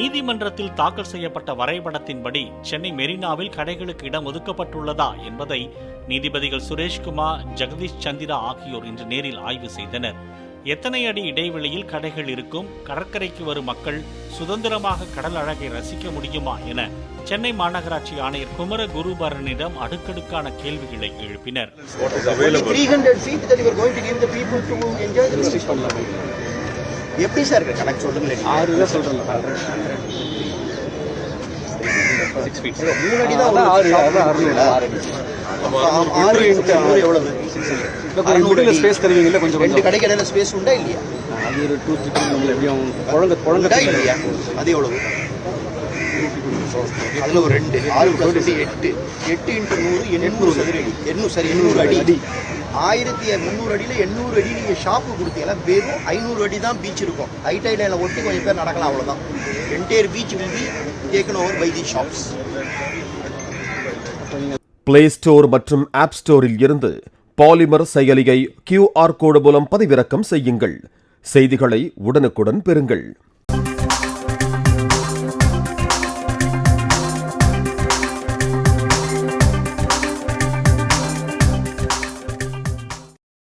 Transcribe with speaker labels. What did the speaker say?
Speaker 1: நீதிமன்றத்தில் தாக்கல் செய்யப்பட்ட வரைபடத்தின்படி சென்னை மெரினாவில் கடைகளுக்கு இடம் ஒதுக்கப்பட்டுள்ளதா என்பதை நீதிபதிகள் சுரேஷ்குமார், ஜெகதீஷ் சந்திரா ஆகியோர் இன்று நேரில் ஆய்வு செய்தனர். எத்தனை அடி இடைவெளியில் கடைகள் இருக்கும், கடற்கரைக்கு வரும் மக்கள் சுதந்திரமாக கடல் அழகை ரசிக்க முடியுமா என சென்னை மாநகராட்சி ஆணையர் குமர குருபரனிடம் அடுக்கடுக்கான கேள்விகளை எழுப்பினர்.
Speaker 2: எப்படி சார் கணக்கு சொல்லுங்க. 6 தான் சொல்றேன். 6 feet. 3 அடி தான் 6 எவ்வளவு? இப்போ ஸ்பேஸ் தருவீங்கல்ல, கொஞ்சம் ரெண்டு கடைக்கு இடையில ஸ்பேஸ் உண்டா இல்லையா? அது ஒரு 2-3 feet எப்படியும் குழந்தை இல்லையா? அது எவ்வளவு? அதுல ஒரு 2 6 + 8 8 × 100 800 சதுரடி. 800 அடி. 1300 அடியில் 800 அடி நீங்கள் ஷாப்பு கொடுத்தீங்கன்னா வெறும் 500 அடி தான் பீச் இருக்கும். ஹைடைட் லைனில் ஒட்டி கொஞ்சம் பேர் நடக்கலாம், அவ்வளோதான். Entire beach will be taken over by the shops.
Speaker 3: Play store மற்றும் ஆப் ஸ்டோரில் இருந்து பாலிமர் செயலியை QR கோடு மூலம் பதிவிறக்கம் செய்யுங்கள். செய்திகளை உடனுக்குடன் பெறுங்கள்.